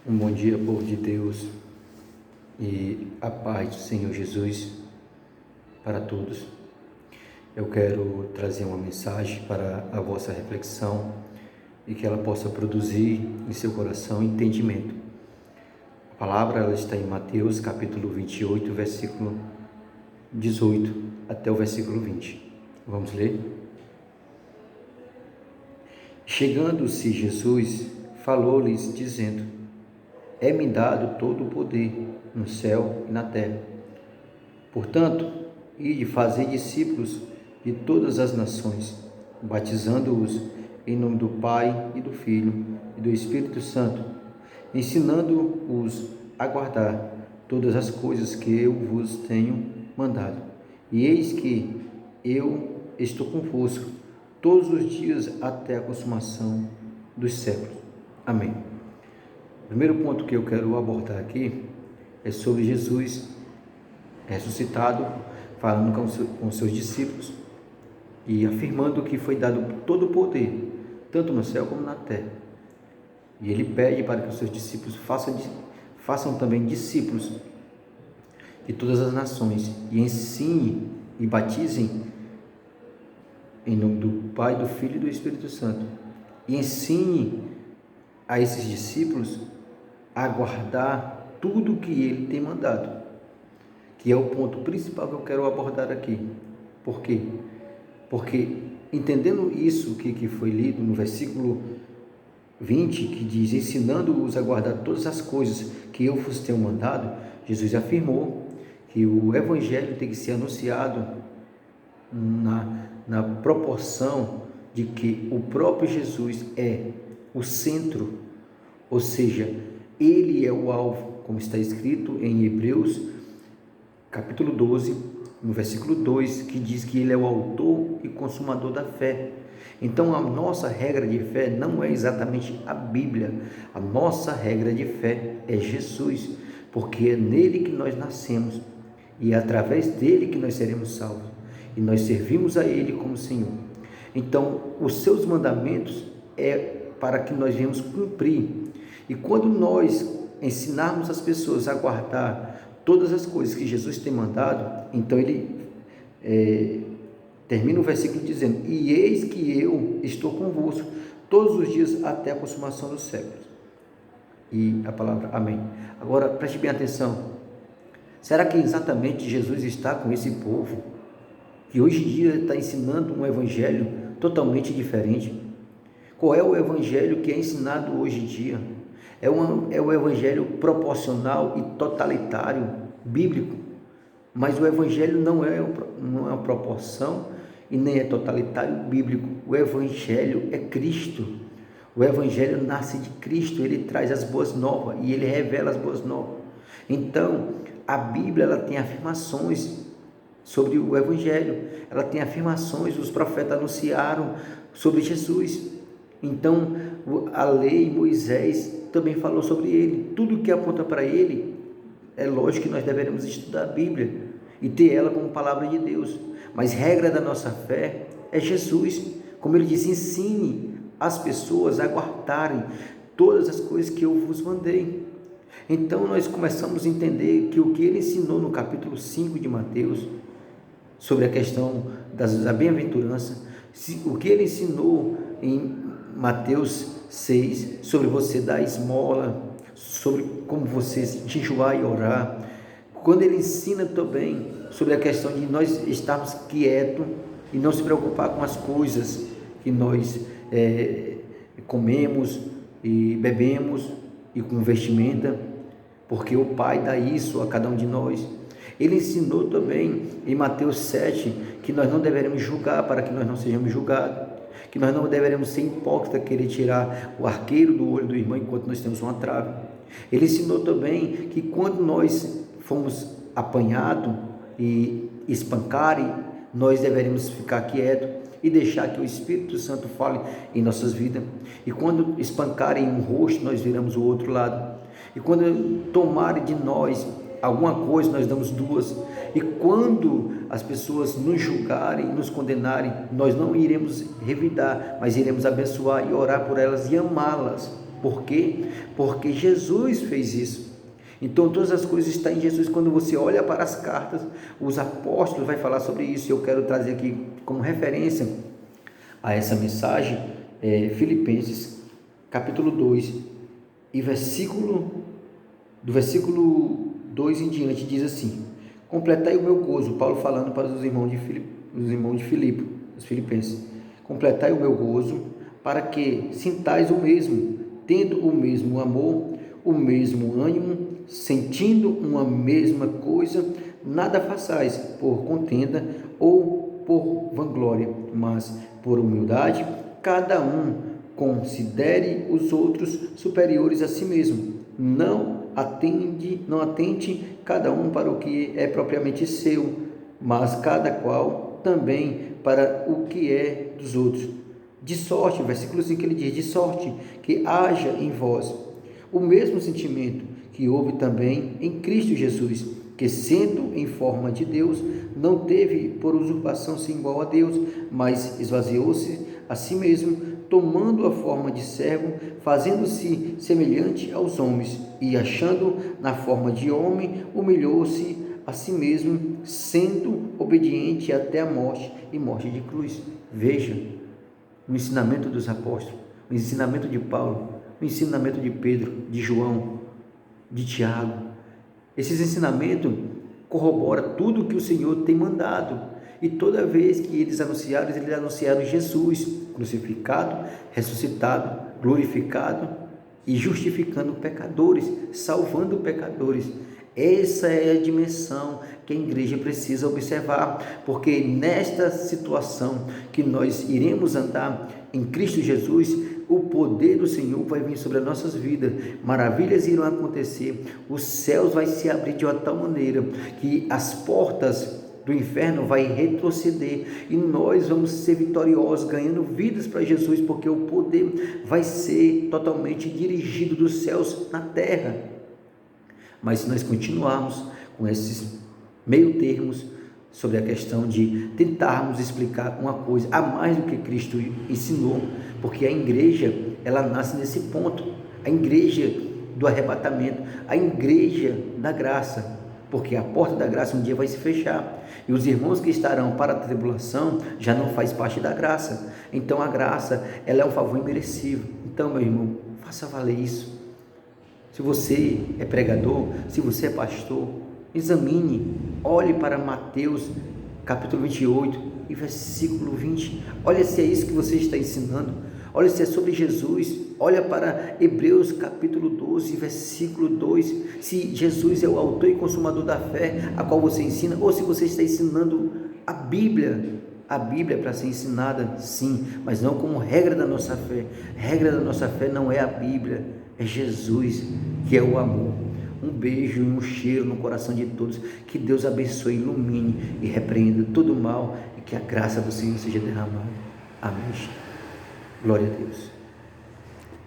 Um bom dia, povo de Deus, e a paz do Senhor Jesus para todos. Eu quero trazer uma mensagem para a vossa reflexão e que ela possa produzir em seu coração entendimento. A palavra ela está em Mateus capítulo 28, versículo 18 até o versículo 20. Vamos ler? Chegando-se Jesus, falou-lhes dizendo: é-me dado todo o poder no céu e na terra. Portanto, ide fazer discípulos de todas as nações, batizando-os em nome do Pai e do Filho e do Espírito Santo, ensinando-os a guardar todas as coisas que eu vos tenho mandado. E eis que eu estou convosco todos os dias até a consumação dos séculos. Amém. O primeiro ponto que eu quero abordar aqui é sobre Jesus ressuscitado, falando com seus discípulos e afirmando que foi dado todo o poder, tanto no céu como na terra. E ele pede para que os seus discípulos façam também discípulos de todas as nações e ensinem e batizem em nome do Pai, do Filho e do Espírito Santo. E ensine a esses discípulos a guardar tudo o que ele tem mandado, que é o ponto principal que eu quero abordar aqui. Por quê? Porque entendendo isso que foi lido no versículo 20, que diz: ensinando-os a guardar todas as coisas que eu vos tenho mandado, Jesus afirmou que o evangelho tem que ser anunciado na proporção de que o próprio Jesus é o centro, ou seja, ele é o alvo, como está escrito em Hebreus capítulo 12, no versículo 2, que diz que ele é o autor e consumador da fé. Então a nossa regra de fé não é exatamente a Bíblia, a nossa regra de fé é Jesus, porque é nele que nós nascemos e é através dele que nós seremos salvos e nós servimos a ele como Senhor. Então os seus mandamentos é para que nós venhamos cumprir. E quando nós ensinarmos as pessoas a guardar todas as coisas que Jesus tem mandado, então ele termina o versículo dizendo: e eis que eu estou convosco todos os dias até a consumação dos séculos. E a palavra amém. Agora preste bem atenção. Será que exatamente Jesus está com esse povo que hoje em dia está ensinando um evangelho totalmente diferente? Qual é o evangelho que é ensinado hoje em dia? É o evangelho proporcional e totalitário, bíblico. Mas o evangelho não é uma proporção e nem é totalitário bíblico. O evangelho é Cristo. O evangelho nasce de Cristo, ele traz as boas novas e ele revela as boas novas. Então, a Bíblia ela tem afirmações sobre o evangelho, ela tem afirmações, os profetas anunciaram sobre Jesus. Então, a lei, Moisés também falou sobre ele. Tudo que aponta para ele, é lógico que nós deveremos estudar a Bíblia e ter ela como palavra de Deus. Mas regra da nossa fé é Jesus. Como ele disse, ensine as pessoas a guardarem todas as coisas que eu vos mandei. Então, nós começamos a entender que o que ele ensinou no capítulo 5 de Mateus, sobre a questão da bem-aventurança, o que ele ensinou em Mateus 6, sobre você dar esmola, sobre como você jejuar e orar. Quando ele ensina também sobre a questão de nós estarmos quietos e não se preocupar com as coisas que nós comemos e bebemos e com vestimenta, porque o Pai dá isso a cada um de nós. Ele ensinou também em Mateus 7 que nós não deveremos julgar para que nós não sejamos julgados, que nós não deveremos ser hipócritas, querer tirar o arqueiro do olho do irmão enquanto nós temos uma trave. Ele ensinou também que quando nós fomos apanhados e espancarem, nós deveremos ficar quietos e deixar que o Espírito Santo fale em nossas vidas. E quando espancarem um rosto, nós viramos o outro lado. E quando tomarem de nós alguma coisa, nós damos duas. E quando as pessoas nos julgarem, nos condenarem, nós não iremos revidar, mas iremos abençoar e orar por elas e amá-las, Por quê? Porque Jesus fez isso. Então todas as coisas estão em Jesus. Quando você olha para as cartas, os apóstolos vai falar sobre isso. Eu quero trazer aqui como referência a essa mensagem, Filipenses capítulo 2 e do versículo 2 em diante, diz assim: completai o meu gozo. Paulo falando para os irmãos de Filipe, os filipenses: completai o meu gozo, para que sintais o mesmo, tendo o mesmo amor, o mesmo ânimo, sentindo uma mesma coisa. Nada façais por contenda ou por vanglória, mas por humildade, cada um considere os outros superiores a si mesmo. Não atente cada um para o que é propriamente seu, mas cada qual também para o que é dos outros. De sorte, versículo 5 ele diz: de sorte que haja em vós o mesmo sentimento que houve também em Cristo Jesus, que sendo em forma de Deus, não teve por usurpação ser igual a Deus, mas esvaziou-se a si mesmo, tomando a forma de servo, fazendo-se semelhante aos homens, e achando na forma de homem, humilhou-se a si mesmo, sendo obediente até a morte, e morte de cruz. Veja o ensinamento dos apóstolos, o ensinamento de Paulo, o ensinamento de Pedro, de João, de Tiago. Esses ensinamentos corroboram tudo que o Senhor tem mandado. E toda vez que eles anunciaram Jesus crucificado, ressuscitado, glorificado e justificando pecadores, salvando pecadores. Essa é a dimensão que a igreja precisa observar, porque nesta situação que nós iremos andar em Cristo Jesus, o poder do Senhor vai vir sobre as nossas vidas, maravilhas irão acontecer, os céus vai se abrir de uma tal maneira que as portas do inferno vai retroceder e nós vamos ser vitoriosos, ganhando vidas para Jesus, porque o poder vai ser totalmente dirigido dos céus na terra. Mas se nós continuarmos com esses meio termos sobre a questão de tentarmos explicar uma coisa a mais do que Cristo ensinou, porque a igreja, ela nasce nesse ponto, a igreja do arrebatamento, a igreja da graça, porque a porta da graça um dia vai se fechar, e os irmãos que estarão para a tribulação já não faz parte da graça. Então a graça, ela é um favor imerecido. Então, meu irmão, faça valer isso. Se você é pregador, se você é pastor, examine, olhe para Mateus capítulo 28 e versículo 20, olha se é isso que você está ensinando, olha se é sobre Jesus, olha para Hebreus capítulo 12, versículo 2, se Jesus é o autor e consumador da fé, a qual você ensina, ou se você está ensinando a Bíblia. A Bíblia é para ser ensinada, sim, mas não como regra da nossa fé. Regra da nossa fé não é a Bíblia, é Jesus, que é o amor. Um beijo e um cheiro no coração de todos. Que Deus abençoe, ilumine e repreenda todo o mal e que a graça do Senhor seja derramada. Amém. Glória a Deus.